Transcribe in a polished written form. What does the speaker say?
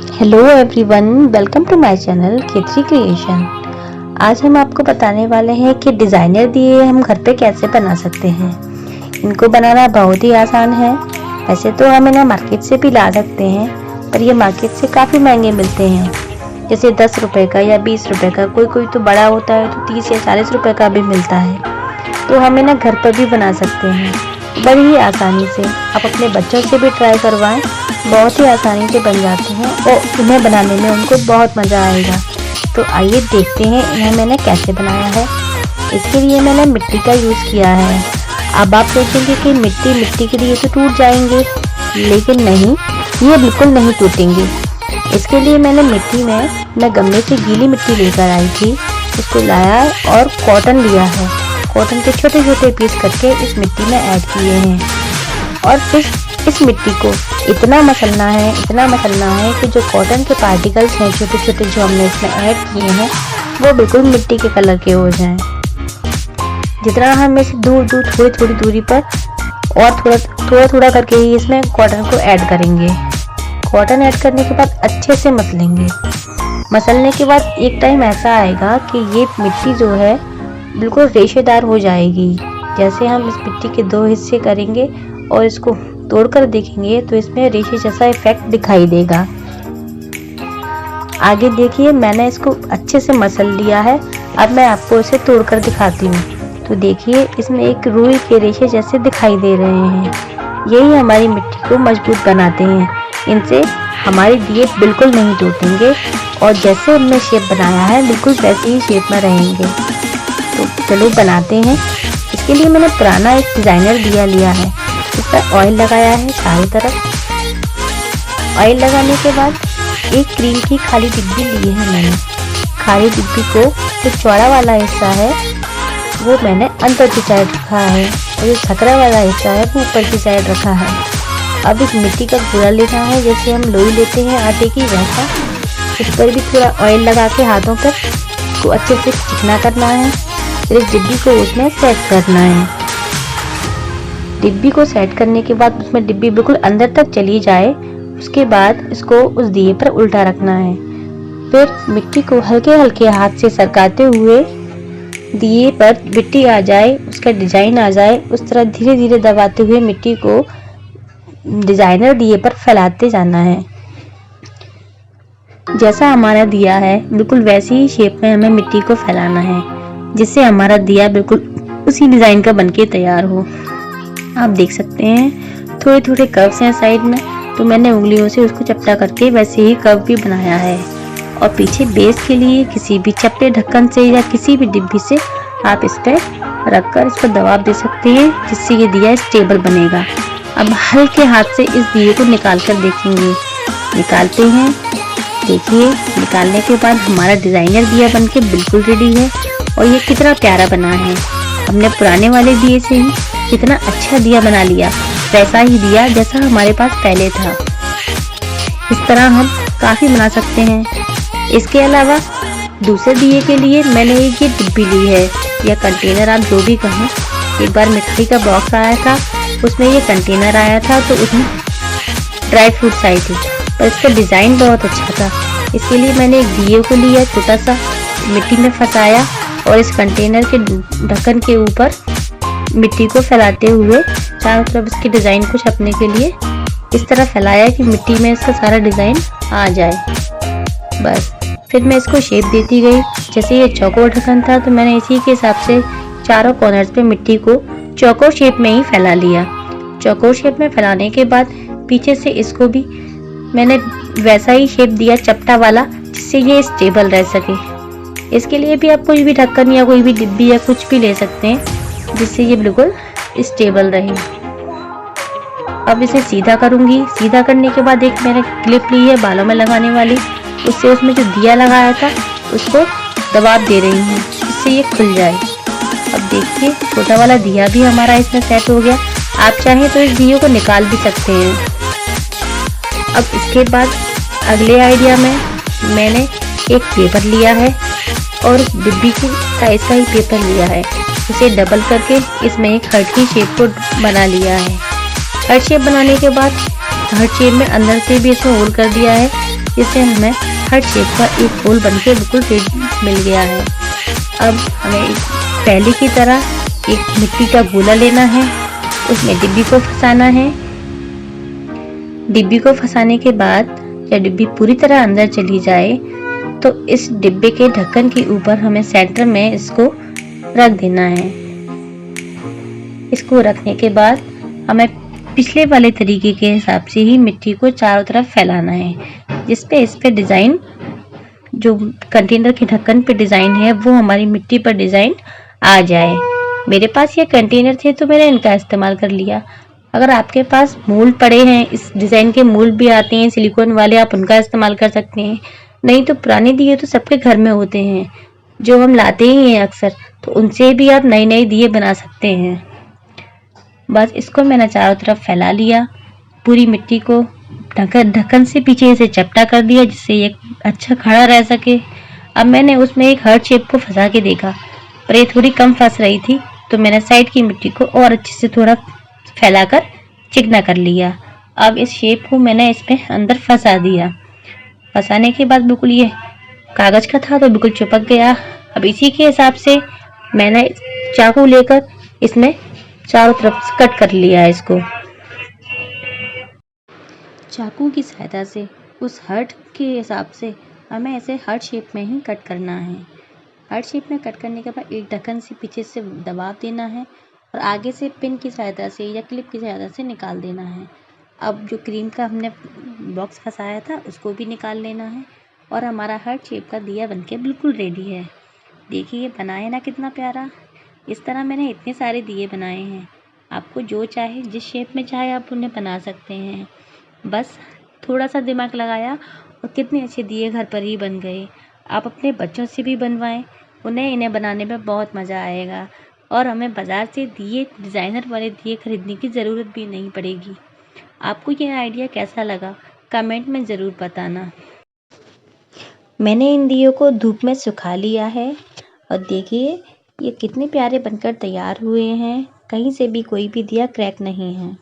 Hello everyone, welcome to my channel Khetri creation. आज हम आपको बताने वाले हैं कि डिज़ाइनर दिए हम घर पे कैसे बना सकते हैं। इनको बनाना बहुत ही आसान है। वैसे तो हम इन्हें मार्केट से भी ला सकते हैं, पर ये मार्केट से काफ़ी महंगे मिलते हैं। जैसे 10 रुपये का या 20 रुपये का, कोई तो बड़ा होता है तो 30 या 40 रुपये का भी मिलता है। तो हम इन्हें घर पर भी बना सकते हैं बड़ी ही आसानी से। आप अपने बच्चों से भी ट्राई करवाएं, बहुत ही आसानी से बन जाते हैं और इन्हें बनाने में उनको बहुत मज़ा आएगा। तो आइए देखते हैं इन्हें मैंने कैसे बनाया है। इसके लिए मैंने मिट्टी का यूज़ किया है। अब आप सोचेंगे कि मिट्टी के लिए तो टूट जाएंगे, लेकिन नहीं, ये बिल्कुल नहीं टूटेंगे। इसके लिए मैंने मैं गमले से गीली मिट्टी लेकर आई थी, उसको लाया और कॉटन लिया है। कॉटन के छोटे छोटे पीस करके इस मिट्टी में ऐड किए हैं और फिर इस मिट्टी को इतना मसलना है कि जो कॉटन के पार्टिकल्स हैं छोटे छोटे जो हमने इसमें ऐड किए हैं वो बिल्कुल मिट्टी के कलर के हो जाएं। जितना हम इसे दूर थोड़ी दूरी पर और थोड़ा करके ही इसमें कॉटन को ऐड करेंगे। कॉटन ऐड करने के बाद अच्छे से मसलेंगे। मसलने के बाद एक टाइम ऐसा आएगा कि ये मिट्टी जो है बिल्कुल रेशेदार हो जाएगी। जैसे हम इस मिट्टी के 2 हिस्से करेंगे और इसको तोड़कर देखेंगे तो इसमें रेशे जैसा इफेक्ट दिखाई देगा। आगे देखिए, मैंने इसको अच्छे से मसल लिया है। अब मैं आपको इसे तोड़कर दिखाती हूँ। तो देखिए, इसमें एक रुई के रेशे जैसे दिखाई दे रहे हैं। यही हमारी मिट्टी को मजबूत बनाते हैं। इनसे हमारे दिए बिल्कुल नहीं टूटेंगे और जैसे हमने शेप बनाया है बिल्कुल वैसे ही शेप में रहेंगे। तो चलो बनाते हैं। इसके लिए मैंने पुराना एक डिज़ाइनर दिया लिया है। इस पर ऑयल लगाया है चारों तरफ। ऑयल लगाने के बाद एक क्रीम की खाली डिब्बी ली है मैंने। खाली डिब्बी को जो चौड़ा वाला हिस्सा है वो मैंने अंदर की साइड रखा है और जो सकरा वाला हिस्सा है वो ऊपर की साइड रखा है। अब इस मिट्टी का पूरा लेना है, जैसे हम लोई लेते हैं आटे की, वैसा इस पर भी थोड़ा ऑयल लगा के हाथों पर इसको अच्छे से चिकना करना है। फिर इस डिब्बी को उसमें सेट करना है। डिब्बी को सेट करने के बाद उसमें डिब्बी बिल्कुल अंदर तक चली जाए, उसके बाद इसको उस दिए पर उल्टा रखना है। फिर मिट्टी को हल्के हल्के हाथ से सरकाते हुए दिए पर मिट्टी आ जाए, उसका डिजाइन आ जाए, उस तरह धीरे धीरे दबाते हुए मिट्टी को डिजाइनर दिए पर फैलाते जाना है। जैसा हमारा दिया है बिल्कुल वैसी ही शेप में हमें मिट्टी को फैलाना है, जिससे हमारा दिया बिल्कुल उसी डिजाइन का बनके तैयार हो। आप देख सकते हैं थोड़े थोड़े कर्व्स हैं साइड में, तो मैंने उंगलियों से उसको चपटा करके वैसे ही कर्व भी बनाया है। और पीछे बेस के लिए किसी भी चपटे ढक्कन से या किसी भी डिब्बी से आप इस पर रखकर इसको दबाव दे सकते हैं, जिससे ये दिया स्टेबल बनेगा। अब हल्के हाथ से इस दिए को निकाल कर देखेंगे। निकालते हैं। देखिए, निकालने के बाद हमारा डिजाइनर दिया बनके बिल्कुल रेडी है और ये कितना प्यारा बना है। हमने पुराने वाले दिए से ही कितना अच्छा दिया बना लिया, वैसा ही दिया जैसा हमारे पास पहले था। इस तरह हम काफ़ी बना सकते हैं। इसके अलावा दूसरे दिए के लिए मैंने एक ये डिब्बी ली है या कंटेनर, आप जो भी कहें। एक बार मिठाई का बॉक्स आया था, उसमें ये कंटेनर आया था, तो उसमें ड्राई फ्रूट्स आई थी, पर इसका डिज़ाइन बहुत अच्छा था। इसके लिए मैंने एक दिए को लिया, छोटा सा मिट्टी में फंसाया और इस कंटेनर के ढक्कन के ऊपर मिट्टी को फैलाते हुए चारों तरफ इसके डिज़ाइन को छपने के लिए इस तरह फैलाया कि मिट्टी में इसका सारा डिज़ाइन आ जाए। बस फिर मैं इसको शेप देती गई। जैसे ये चौकोर ढक्कन था तो मैंने इसी के हिसाब से चारों कॉर्नर्स पे मिट्टी को चौकोर शेप में ही फैला लिया। चौकोर शेप में फैलाने के बाद पीछे से इसको भी मैंने वैसा ही शेप दिया, चपटा वाला, जिससे ये स्टेबल रह सके। इसके लिए भी आप कोई भी ढक्कन या कोई भी डिब्बी या कुछ भी ले सकते हैं, जिससे ये बिल्कुल स्टेबल रहे। अब इसे सीधा करूंगी। सीधा करने के बाद एक मैंने क्लिप ली है बालों में लगाने वाली, उससे उसमें जो दिया लगाया था उसको दबाव दे रही हूँ, जिससे ये खुल जाए। अब देखिए, छोटा वाला दिया भी हमारा इसमें सेट हो गया। आप चाहें तो इस दिए को निकाल भी सकते हैं। अब इसके बाद अगले आइडिया में मैंने एक पेपर लिया है और डिब्बी की साइज का ही पेपर लिया है। इसे डबल करके इसमें एक हार्ट की शेप को बना लिया है। हार्ट शेप बनाने के बाद हार्ट शेप में अंदर से भी इसमें होल कर दिया है, जिससे हमें हार्ट शेप का एक होल बनके बिल्कुल रेडी मिल गया है। अब हमें पहले की तरह एक मिट्टी का गोला लेना है, उसमें डिब्बी को फंसाना है। डिब्बी को फंसाने के बाद जब डिब्बी पूरी तरह अंदर चली जाए तो इस डिब्बे के ढक्कन के ऊपर हमें सेंटर में इसको रख देना है। इसको रखने के बाद हमें पिछले वाले तरीके के हिसाब से ही मिट्टी को चारों तरफ फैलाना है, इस पे डिजाइन जो कंटेनर के ढक्कन पे डिजाइन है वो हमारी मिट्टी पर डिजाइन आ जाए। मेरे पास ये कंटेनर थे तो मैंने इनका इस्तेमाल कर लिया। अगर आपके पास मोल्ड पड़े हैं, इस डिजाइन के मोल्ड भी आते हैं सिलिकॉन वाले, आप उनका इस्तेमाल कर सकते हैं। नहीं तो पुराने दिए तो सबके घर में होते हैं जो हम लाते ही हैं अक्सर, तो उनसे भी आप नए नए दिए बना सकते हैं। बस इसको मैंने चारों तरफ फैला लिया, पूरी मिट्टी को ढक्कन से पीछे से चपटा कर दिया जिससे ये अच्छा खड़ा रह सके। अब मैंने उसमें एक हार्ट शेप को फंसा के देखा, पर ये थोड़ी कम फंस रही थी, तो मैंने साइड की मिट्टी को और अच्छे से थोड़ा फैलाकर चिकना कर लिया। अब इस शेप को मैंने इसमें अंदर फंसा दिया। फंसाने के बाद बिल्कुल ये कागज का था तो बिल्कुल चिपक गया। अब इसी के हिसाब से मैंने चाकू लेकर इसमें चारों तरफ से कट कर लिया इसको। चाकू की सहायता से उस हार्ट के हिसाब से हमें ऐसे हार्ट शेप में ही कट करना है। हार्ट शेप में कट करने के बाद एक ढक्कन से पीछे से दबाव देना है और आगे से पिन की सहायता से या क्लिप की सहायता से निकाल देना है। अब जो क्रीम का हमने बॉक्स फंसाया था उसको भी निकाल लेना है और हमारा हार्ट शेप का दिया बनके बिल्कुल रेडी है। देखिए बनाए ना कितना प्यारा। इस तरह मैंने इतने सारे दिए बनाए हैं। आपको जो चाहे जिस शेप में चाहे आप उन्हें बना सकते हैं। बस थोड़ा सा दिमाग लगाया और कितने अच्छे दिए घर पर ही बन गए। आप अपने बच्चों से भी बनवाएं, उन्हें इन्हें बनाने में बहुत मज़ा आएगा और हमें बाज़ार से दिए डिज़ाइनर वाले दिए खरीदने की ज़रूरत भी नहीं पड़ेगी। आपको ये आइडिया कैसा लगा कमेंट में ज़रूर बताना। मैंने इन दियों को धूप में सुखा लिया है और देखिए ये कितने प्यारे बनकर तैयार हुए हैं। कहीं से भी कोई भी दिया क्रैक नहीं है।